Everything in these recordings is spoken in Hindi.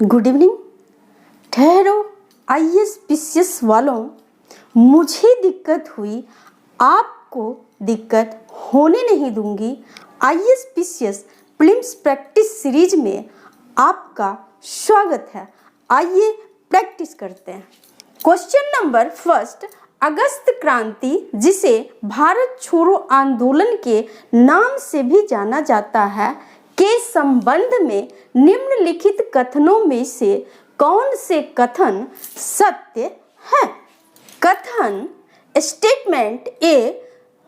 Good evening. ठहरो आईएएस पीसीएस वालों, मुझे दिक्कत हुई, आपको दिक्कत होने नहीं दूंगी। IAS PCS prelims practice series में आपका स्वागत है। आइए प्रैक्टिस करते हैं। क्वेश्चन नंबर फर्स्ट, अगस्त क्रांति, जिसे भारत छोड़ो आंदोलन के नाम से भी जाना जाता है, के संबंध में निम्नलिखित कथनों में से कौन से कथन सत्य है? कथन स्टेटमेंट ए,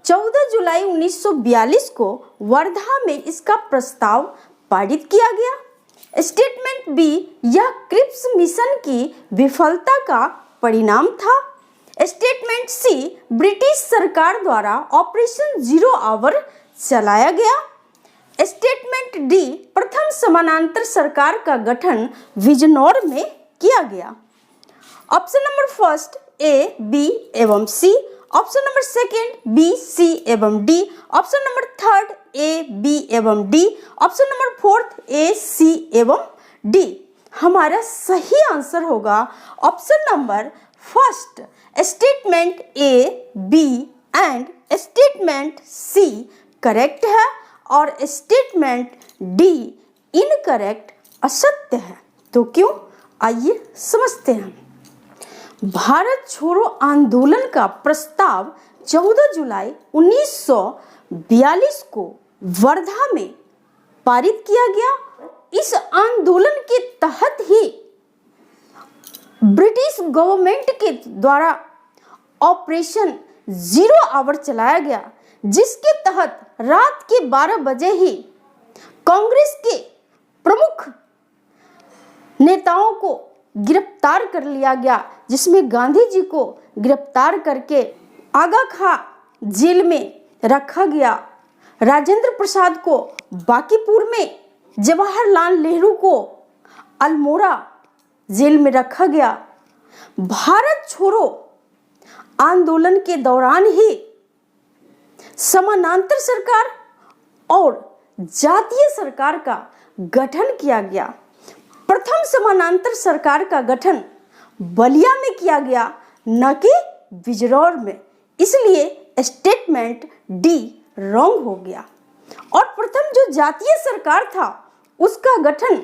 14 जुलाई 1942 को वर्धा में इसका प्रस्ताव पारित किया गया। स्टेटमेंट बी, यह क्रिप्स मिशन की विफलता का परिणाम था। स्टेटमेंट सी, ब्रिटिश सरकार द्वारा ऑपरेशन जीरो आवर चलाया गया। स्टेटमेंट डी, प्रथम समानांतर सरकार का गठन बिजनौर में किया गया। Option number first A, B एवं C. Option number second B, C एवं D. Option number third A, B एवं D. Option number fourth A, C एवं डी। हमारा सही आंसर होगा option number first, statement A, B and statement C correct है और स्टेटमेंट डी इनकरेक्ट, असत्य है। तो क्यों, आइए समझते हैं। भारत छोड़ो आंदोलन का प्रस्ताव 14 जुलाई 1942 को वर्धा में पारित किया गया। इस आंदोलन के तहत ही ब्रिटिश गवर्नमेंट के द्वारा ऑपरेशन जीरो आवर चलाया गया, जिसके तहत रात के 12 बजे ही कांग्रेस के प्रमुख नेताओं को गिरफ्तार कर लिया गया, जिसमें गांधी जी को गिरफ्तार करके आगा खां जेल में रखा गया, राजेंद्र प्रसाद को बांकीपुर में, जवाहरलाल नेहरू को अल्मोड़ा जेल में रखा गया। भारत छोड़ो आंदोलन के दौरान ही समानांतर सरकार और जातीय सरकार का गठन किया गया। प्रथम समानांतर सरकार का गठन बलिया में किया गया, न कि बिजनौर में, इसलिए स्टेटमेंट डी रॉन्ग हो गया। और प्रथम जो जातीय सरकार था उसका गठन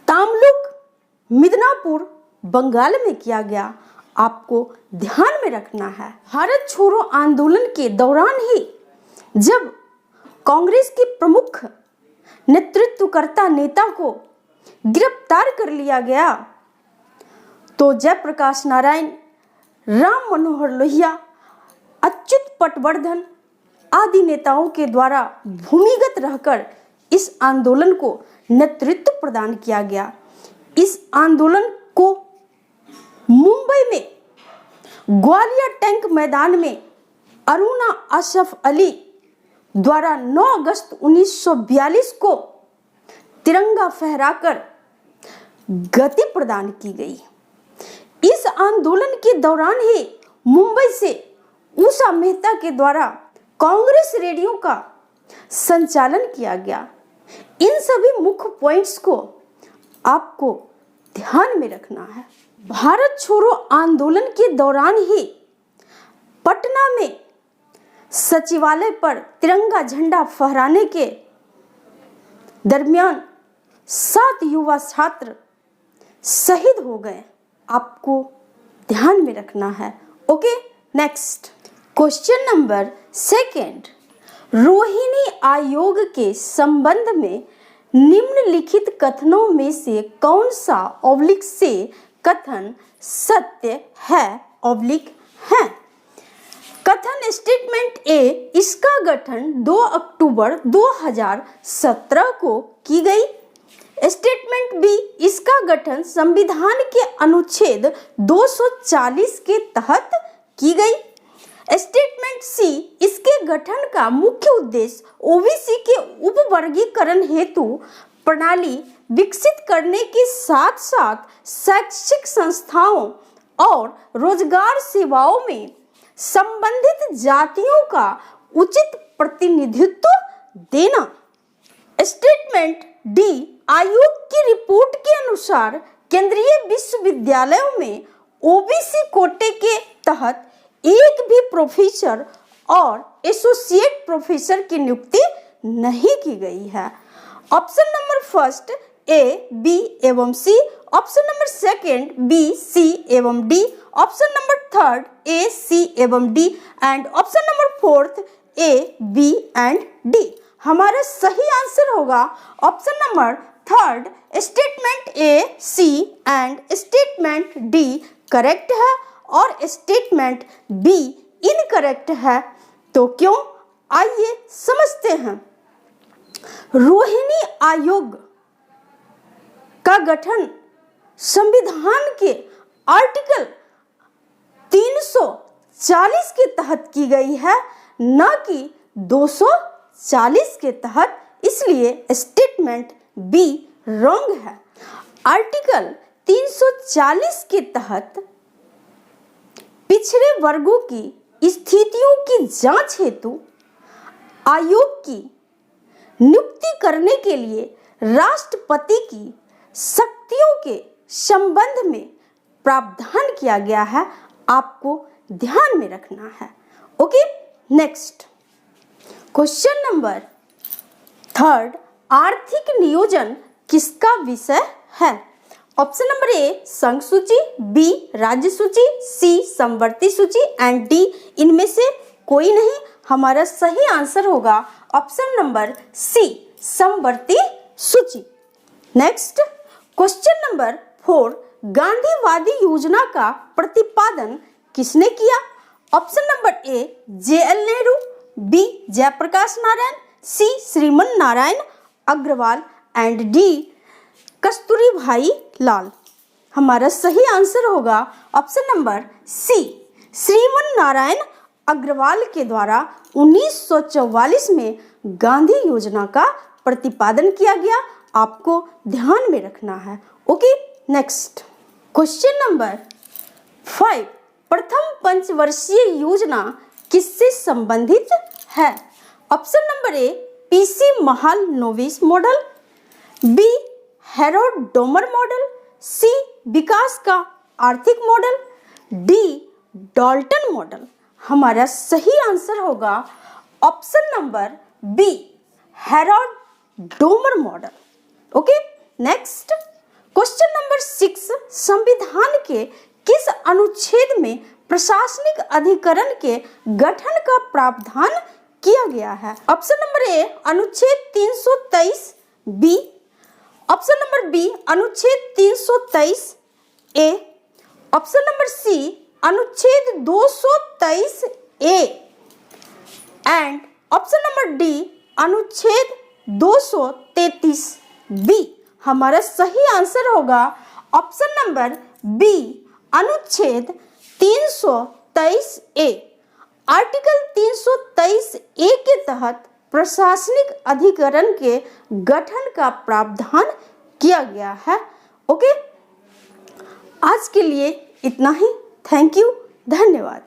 तामलुक, मिदनापुर, बंगाल में किया गया। आपको ध्यान में रखना है, भारत छोड़ो आंदोलन के दौरान ही जब कांग्रेस के प्रमुख नेतृत्वकर्ता नेता को गिरफ्तार कर लिया गया, तो जयप्रकाश नारायण, राम मनोहर लोहिया, अच्युत पटवर्धन आदि नेताओं के द्वारा भूमिगत रहकर इस आंदोलन को नेतृत्व प्रदान किया गया। इस आंदोलन को मुंबई में ग्वालियर टैंक मैदान में अरुणा असफ अली द्वारा 9 अगस्त 1942 को तिरंगा फहराकर गति प्रदान की गई। इस आंदोलन के दौरान ही मुंबई से उषा मेहता के द्वारा कांग्रेस रेडियो का संचालन किया गया। इन सभी मुख्य पॉइंट्स को आपको ध्यान में रखना है। भारत छोड़ो आंदोलन के दौरान ही पटना में सचिवालय पर तिरंगा झंडा फहराने के दरमियान 7 युवा छात्र शहीद हो गए। आपको ध्यान में रखना है। Okay, next question number second, Rohini आयोग के संबंध में निम्नलिखित कथनों में से कौन सा ऑब्लिक से कथन सत्य है ऑब्लिक है? कथन स्टेटमेंट ए, इसका गठन 2 अक्टूबर 2017 को की गई। स्टेटमेंट बी, इसका गठन संविधान के अनुच्छेद 240 के तहत की गई। स्टेटमेंट सी, इसके गठन का मुख्य उद्देश्य ओबीसी के उपवर्गीकरण हेतु प्रणाली विकसित करने के साथ साथ शैक्षिक संस्थाओं और रोजगार सेवाओं में संबंधित जातियों का उचित प्रतिनिधित्व देना। स्टेटमेंट डी, आयोग की रिपोर्ट के अनुसार केंद्रीय विश्वविद्यालयों में ओबीसी कोटे के तहत एक भी प्रोफेसर और एसोसिएट प्रोफेसर की नियुक्ति नहीं की गई है। Option number first A, B एवं C, option number second B, C एवं D, option number third A, C एवं D and option number fourth A, B and D. हमारा सही आंसर होगा option number third, statement A, C and statement D correct है और स्टेटमेंट बी इनकरेक्ट है। तो क्यों, आइए समझते हैं। रोहिणी आयोग का गठन संविधान के आर्टिकल 340 के तहत की गई है, न कि 240 के तहत, इसलिए स्टेटमेंट बी रॉन्ग है। आर्टिकल 340 के तहत पिछड़े वर्गों की स्थितियों की जांच हेतु आयोग की नियुक्ति करने के लिए राष्ट्रपति की शक्तियों के संबंध में प्रावधान किया गया है, आपको ध्यान में रखना है। Okay, next question number third, आर्थिक नियोजन किसका विषय है? ऑप्शन नंबर ए संघ सूची, बी राज्य सूची, सी समवर्ती सूची एंड डी इनमें से कोई नहीं। हमारा सही आंसर होगा ऑप्शन नंबर सी समवर्ती सूची। नेक्स्ट क्वेश्चन नंबर 4, गांधीवादी योजना का प्रतिपादन किसने किया? Option number A JL Nehru, B Jayaprakash Narayan, C Shriman Narayan Agrawal and D Kasturi Bhai Lal. हमारा सही आंसर होगा option number C Shriman Narayan Agrawal के द्वारा 1944 में गांधी योजना का प्रतिपादन किया गया, आपको ध्यान में रखना है। ओके, नेक्स्ट क्वेश्चन नंबर 5, प्रथम पंचवर्षीय योजना किससे संबंधित है? Option number A PC Mahalanobis model, B Harrod Domar model, C विकास का आर्थिक मॉडल, डी डाल्टन मॉडल। हमारा सही आंसर होगा option number B Harrod Domar model. Okay, next question number 6, संविधान के किस अनुच्छेद में प्रशासनिक अधिकरण के गठन का प्रावधान किया गया है? ऑप्शन नंबर ए अनुच्छेद 323 बी, ऑप्शन नंबर बी अनुच्छेद 323 ए, ऑप्शन नंबर सी अनुच्छेद 223 A and option number D अनुच्छेद 233 बी। हमारा सही आंसर होगा ऑप्शन नंबर बी अनुच्छेद 323 ए। आर्टिकल 323 ए के तहत प्रशासनिक अधिकरण के गठन का प्रावधान किया गया है। ओके, आज के लिए इतना ही। थैंक यू, धन्यवाद।